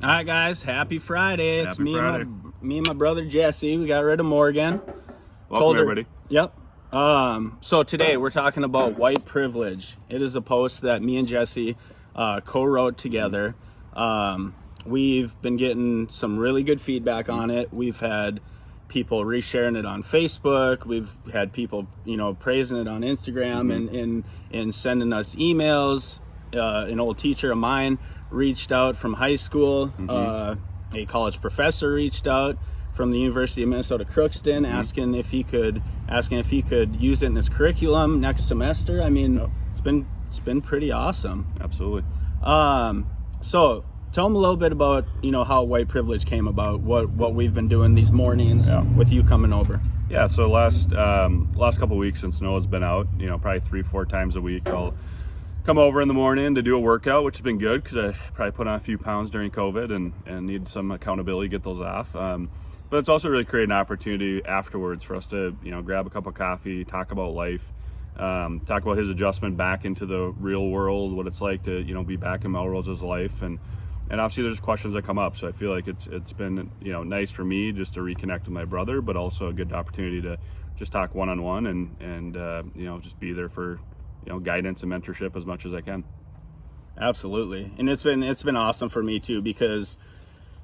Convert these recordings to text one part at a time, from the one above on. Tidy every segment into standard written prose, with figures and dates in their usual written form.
All right, guys. Happy Friday. It's Happy Friday. Me and my brother Jesse. We got rid of Morgan. Welcome, everybody. Yep. So today we're talking about white privilege. It is a post that me and Jesse co-wrote together. We've been getting some really good feedback on it. We've had people resharing it on Facebook. We've had people, praising it on Instagram and sending us emails. An old teacher of mine reached out from high school. A college professor reached out from the University of Minnesota Crookston, asking if he could use it in his curriculum next semester. I mean, it's been pretty awesome. Absolutely. So tell them a little bit about how white privilege came about, what we've been doing these mornings with you coming over. Yeah. So last couple of weeks since Noah's been out, probably 3-4 times a week, I'll come over in the morning to do a workout, which has been good because I probably put on a few pounds during COVID and need some accountability to get those off. But it's also really created an opportunity afterwards for us to, grab a cup of coffee, talk about life, talk about his adjustment back into the real world, what it's like to, be back in Melrose's life. And obviously there's questions that come up. So I feel like it's been, nice for me just to reconnect with my brother, but also a good opportunity to just talk one-on-one and just be there for, guidance and mentorship as much as I can. Absolutely. And it's been awesome for me too, because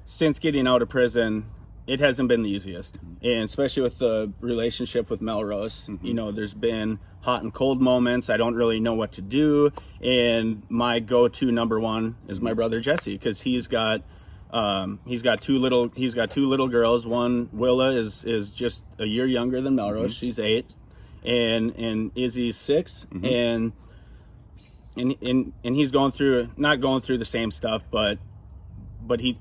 since getting out of prison, it hasn't been the easiest. And especially with the relationship with Melrose, there's been hot and cold moments. I don't really know what to do. And my go-to number one is my brother Jesse, because he's got two little girls. One, Willa, is just a year younger than Melrose. She's 8. And Izzy's 6, and he's not going through the same stuff, but he,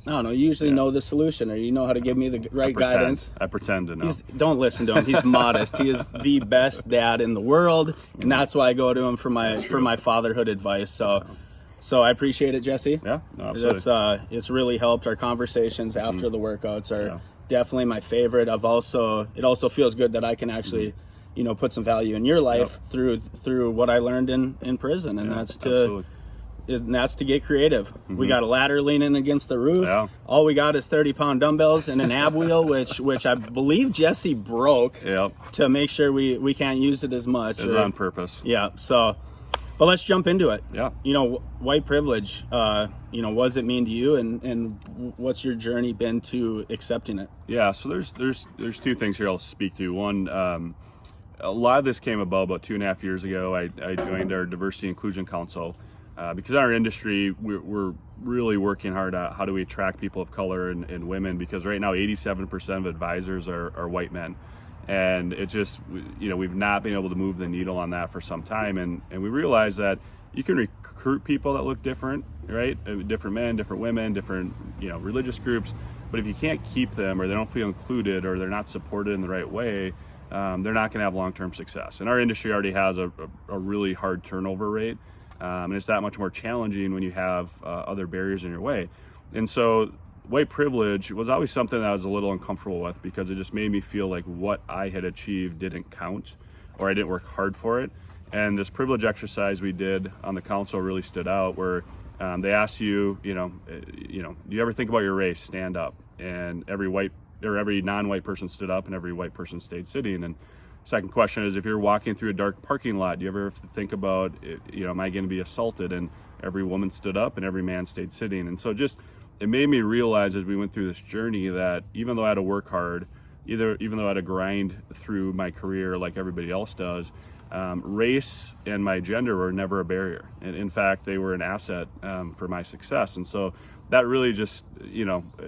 I don't know, you usually know the solution, or you know how to give me the right guidance. I pretend to know. Don't listen to him. He's modest. He is the best dad in the world, and that's why I go to him for my fatherhood advice. So I appreciate it, Jesse. Yeah, no, absolutely. It's really helped. Our conversations after the workouts are definitely my favorite. It also feels good that I can actually put some value in your life through what I learned in prison, and that's to get creative. We got a ladder leaning against the roof. Yeah. All we got is 30-pound dumbbells and an ab wheel, which I believe Jesse broke to make sure we can't use it as much. It's on purpose. Yeah. So, but let's jump into it. Yeah. White privilege. What does it mean to you, and what's your journey been to accepting it? Yeah. So there's two things here I'll speak to. One. A lot of this came about 2.5 years ago. I joined our Diversity Inclusion Council because in our industry, we're really working hard at how do we attract people of color and women, because right now 87% of advisors are white men. And it just, we've not been able to move the needle on that for some time. And we realized that you can recruit people that look different, right? Different men, different women, different, religious groups. But if you can't keep them, or they don't feel included, or they're not supported in the right way, they're not going to have long-term success. And our industry already has a really hard turnover rate, and it's that much more challenging when you have other barriers in your way. And so white privilege was always something that I was a little uncomfortable with, because it just made me feel like what I had achieved didn't count, or I didn't work hard for it. And this privilege exercise we did on the council really stood out, where they asked you, do you ever think about your race? Stand up. And every non-white person stood up, and every white person stayed sitting. And second question is, if you're walking through a dark parking lot, do you ever think about, am I going to be assaulted? And every woman stood up, and every man stayed sitting. And so it made me realize as we went through this journey that even though I had to work hard, even though I had to grind through my career like everybody else does, race and my gender were never a barrier. And in fact, they were an asset for my success. And so that really just,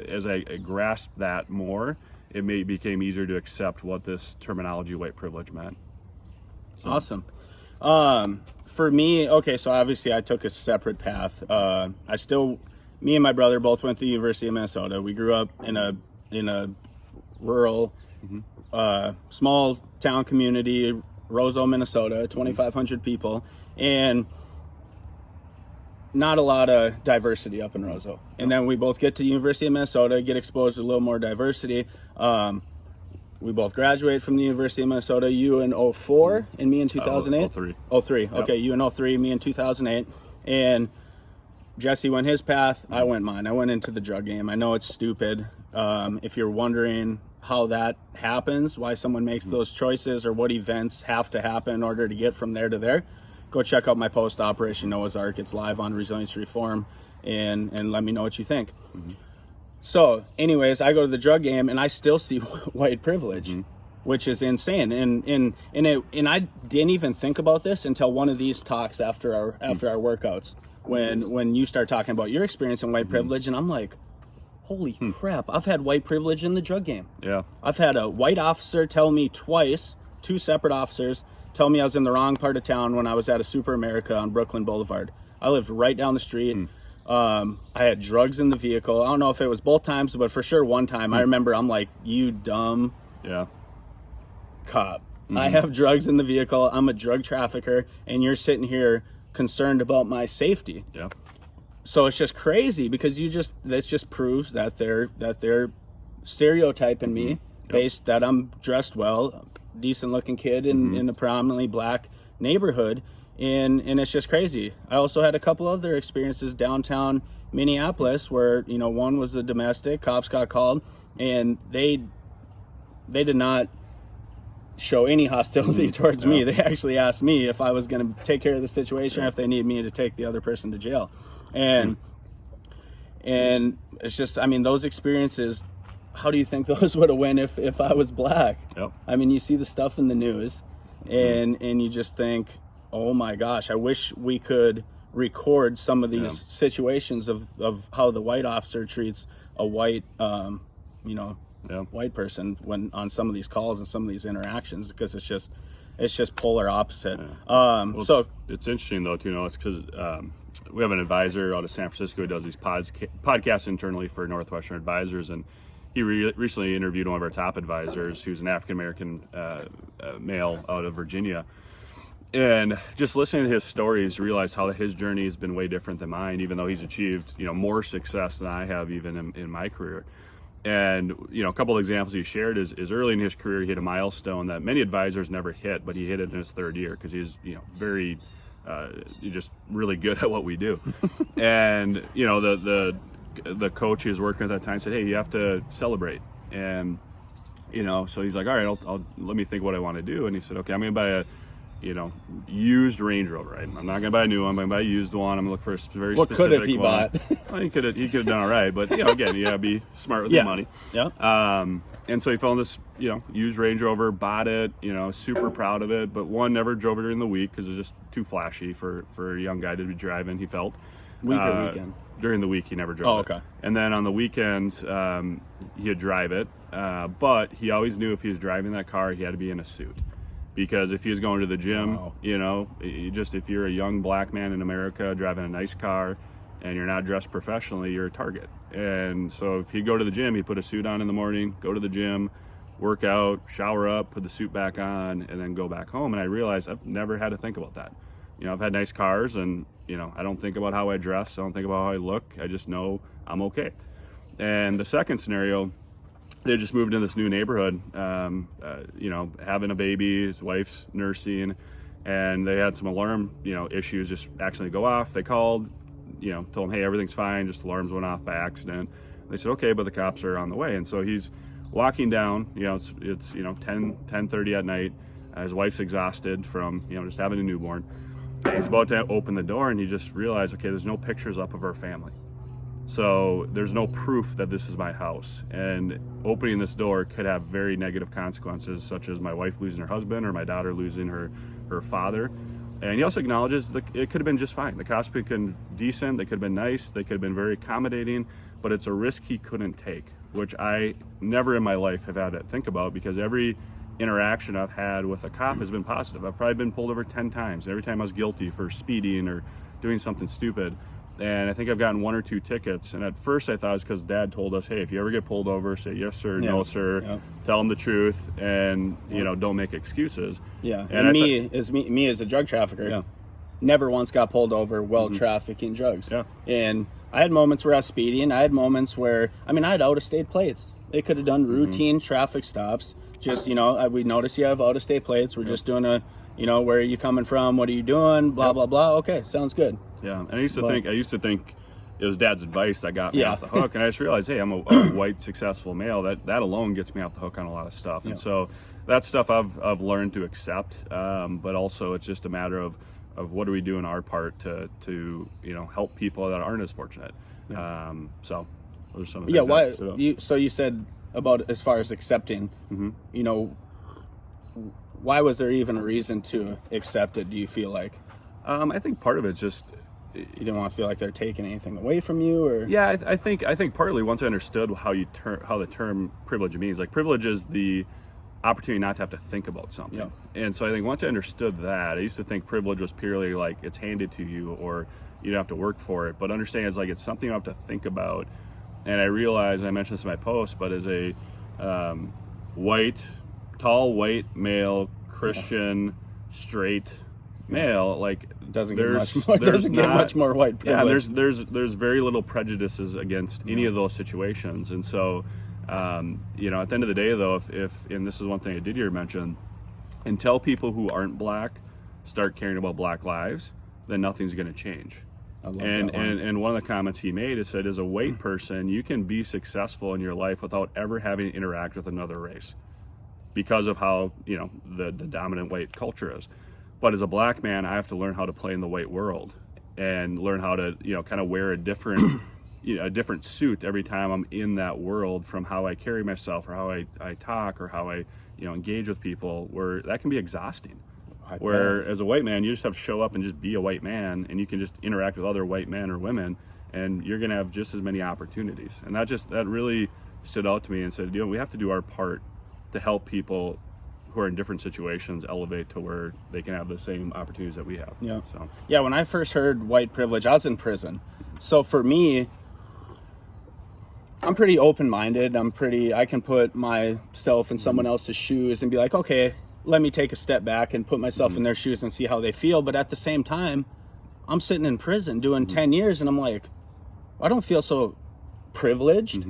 as I grasped that more, it became easier to accept what this terminology white privilege meant. So. Awesome. For me, so obviously I took a separate path. Me and my brother both went to the University of Minnesota. We grew up in a rural, small town community, Roseau, Minnesota, 2,500 people, and not a lot of diversity up in Roseau. And then we both get to the University of Minnesota, get exposed to a little more diversity. We both graduated from the University of Minnesota, you in 04 and me in 2008? 03. 03, okay, you in 03, me in 2008. And Jesse went his path, I went mine. I went into the drug game. I know it's stupid. If you're wondering how that happens, why someone makes those choices, or what events have to happen in order to get from there to there, go check out my post, Operation Noah's Ark. It's live on Resilience Reform, and let me know what you think. So anyways, I go to the drug game and I still see white privilege, which is insane. And I didn't even think about this until one of these talks after our workouts, when you start talking about your experience in white privilege, and I'm like, holy crap, I've had white privilege in the drug game. Yeah. I've had a white officer tell me twice, two separate officers, tell me I was in the wrong part of town when I was at a Super America on Brooklyn Boulevard. I lived right down the street. I had drugs in the vehicle. I don't know if it was both times, but for sure one time I remember I'm like, you dumb cop. I have drugs in the vehicle. I'm a drug trafficker, and you're sitting here concerned about my safety. Yeah. So it's just crazy because this just proves that they're stereotyping me based that I'm dressed well, decent looking kid in a predominantly black neighborhood, and it's just crazy. I also had a couple other experiences downtown Minneapolis where, one was a domestic, cops got called, and they did not show any hostility towards me. They actually asked me if I was going to take care of the situation, or if they need me to take the other person to jail. And it's just, those experiences, how do you think those would have went if I was black? Yep. You see the stuff in the news, and you just think, oh my gosh, I wish we could record some of these situations of how the white officer treats a white white person when on some of these calls and some of these interactions, because it's just polar opposite. Well, it's interesting though too. It's because we have an advisor out of San Francisco who does these podcasts internally for Northwestern Advisors, and he recently interviewed one of our top advisors, who's an African American male out of Virginia. And just listening to his stories, realized how his journey has been way different than mine, even though he's achieved more success than I have even in my career. And a couple of examples he shared is early in his career he hit a milestone that many advisors never hit, but he hit it in his third year because he's very just really good at what we do. And the coach he was working at that time said, hey, you have to celebrate. And so he's like, all right, I'll let me think what I want to do. And he said, okay, I'm gonna buy a used Range Rover, right? I'm not gonna buy a new one. I'm gonna buy a used one. I'm gonna look for a very what specific could have he one. bought? Well, he could have done all right, but again, you gotta be smart with the money. Yeah. And so he found this used Range Rover, bought it, super proud of it, but never drove it during the week because it was just too flashy for a young guy to be driving. He felt Weekend. During the week he never drove it. Okay. And then on the weekend he'd drive it, but he always knew if he was driving that car he had to be in a suit. Because if he was going to the gym, if you're a young black man in America driving a nice car and you're not dressed professionally, you're a target. And so if he'd go to the gym, he'd put a suit on in the morning, go to the gym, work out, shower up, put the suit back on, and then go back home. And I realized I've never had to think about that. I've had nice cars, and, I don't think about how I dress. I don't think about how I look. I just know I'm okay. And the second scenario, they just moved in this new neighborhood, having a baby, his wife's nursing, and they had some alarm, issues just accidentally go off. They called, told them, hey, everything's fine, just alarms went off by accident. They said, okay, but the cops are on the way. And so he's walking down, it's 10:30 at night. His wife's exhausted from, just having a newborn. And he's about to open the door, and he just realized, okay, there's no pictures up of our family. So there's no proof that this is my house, and opening this door could have very negative consequences, such as my wife losing her husband or my daughter losing her father. And he also acknowledges that it could have been just fine. The cops could have been decent, they could have been nice, they could have been very accommodating, but it's a risk he couldn't take, which I never in my life have had to think about, because every interaction I've had with a cop has been positive. I've probably been pulled over 10 times. Every time I was guilty for speeding or doing something stupid. And I think I've gotten 1 or 2 tickets. And at first I thought it was because Dad told us, hey, if you ever get pulled over, say yes sir, no sir, tell them the truth, and don't make excuses. Yeah. And me as a drug trafficker, never once got pulled over while trafficking drugs. Yeah. And I had moments where I was speeding. I had moments where I had out-of-state plates. They could have done routine traffic stops. Just we notice you have out-of-state plates. We're just doing where are you coming from? What are you doing? Blah blah blah. Okay, sounds good. Yeah, and I used to think it was Dad's advice that got me Yeah. off the hook. And I just realized, hey, I'm a white successful male. That alone gets me off the hook on a lot of stuff. And so that's stuff I've learned to accept. But also it's just a matter of what are we doing our part to help people that aren't as fortunate. So those are some of the things Why that stood out. so you said about as far as accepting, why was there even a reason to accept it, do you feel like? I think part of it's just, You didn't want to feel like they're taking anything away from you, or? yeah, I think partly once I understood how the term privilege means, like privilege is the opportunity not to have to think about something. Yeah. And so I think once I understood that, I used to think privilege was purely like it's handed to you or you don't have to work for it. But understand it's like it's something you have to think about. And I realized, and I mentioned this in my post, but as a tall white male Christian straight male, like Doesn't get much more white privilege. Yeah, there's very little prejudices against any of those situations. And so at the end of the day though, if and this is one thing I did hear mention, until people who aren't black start caring about black lives, then nothing's going to change. I love And that one. and one of the comments he made is said, as a white person, you can be successful in your life without ever having to interact with another race because of how the dominant white culture is. But as a black man, I have to learn how to play in the white world and learn how to kind of wear a different a different suit every time I'm in that world, from how I carry myself or how I talk or how I engage with people, where that can be exhausting. Where as a white man, you just have to show up and just be a white man, and you can just interact with other white men or women, and you're going to have just as many opportunities. And that really stood out to me and said, we have to do our part to help people who are in different situations elevate to where they can have the same opportunities that we have. Yeah. So Yeah, when I first heard white privilege, I was in prison. So for me, I'm pretty open-minded. I can put myself in someone else's shoes and be like, okay, let me take a step back and put myself in their shoes and see how they feel. But at the same time, I'm sitting in prison doing 10 years and I'm like, I don't feel so privileged.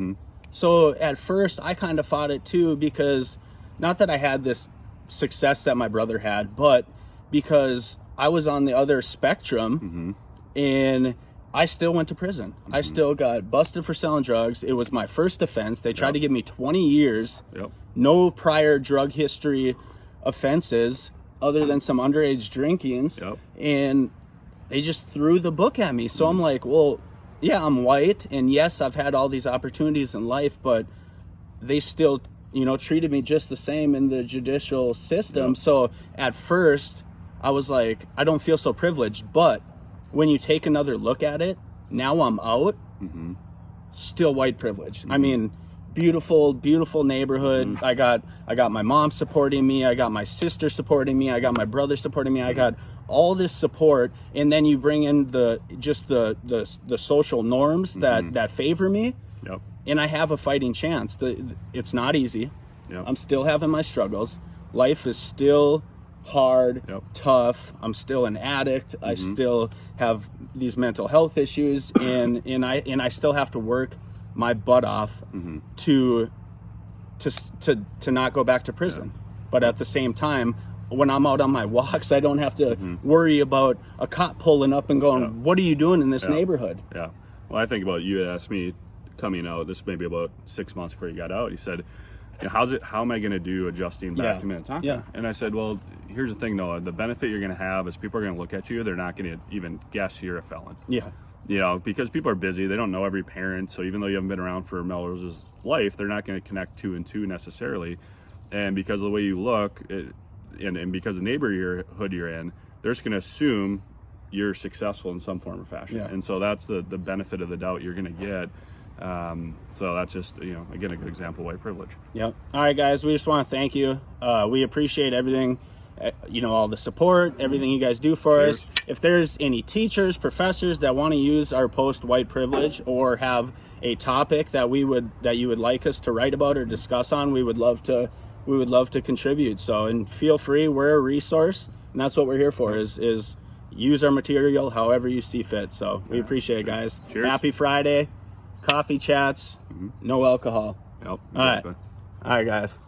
So at first I kind of fought it too, because not that I had this success that my brother had, but because I was on the other spectrum and I still went to prison. I still got busted for selling drugs. It was my first offense. They tried to give me 20 years, no prior drug history offenses other than some underage drinkings, and they just threw the book at me. So I'm like, well, yeah, I'm white, and yes, I've had all these opportunities in life, but they still treated me just the same in the judicial system. So at first I was like, I don't feel so privileged. But when you take another look at it, now I'm out, still white privilege. I mean, beautiful neighborhood. I got my mom supporting me. I got my sister supporting me. I got my brother supporting me. I got all this support. And then you bring in the social norms that favor me. And I have a fighting chance. It's not easy. I'm still having my struggles. Life is still hard, tough. I'm still an addict. I still have these mental health issues, and I still have to work my butt off to not go back to prison. But at the same time, when I'm out on my walks, I don't have to worry about a cop pulling up and going, "What are you doing in this neighborhood?" Yeah. Well, I think about, you had asked me coming out, this may be about 6 months before you got out, you said, how am I going to do adjusting back to Minnetonka? Yeah. And I said, well, here's the thing, Noah. The benefit you're going to have is people are going to look at you. They're not going to even guess you're a felon. Yeah. Because people are busy. They don't know every parent. So even though you haven't been around for Melrose's life, they're not going to connect 2 and 2 necessarily. And because of the way you look, and because of the neighborhood you're in, they're just going to assume you're successful in some form or fashion. Yeah. And so that's the benefit of the doubt you're going to get. So that's just, again, a good example of white privilege. Yep. All right, guys, we just want to thank you. We appreciate everything, all the support, everything you guys do for us. If there's any teachers, professors that want to use our post white privilege or have a topic that you would like us to write about or discuss on, we would love to contribute. So, and feel free, we're a resource, and that's what we're here for, is use our material however you see fit. So we appreciate it, guys. Cheers. Happy Friday. Coffee chats, no alcohol. Yep. All right. All right, guys.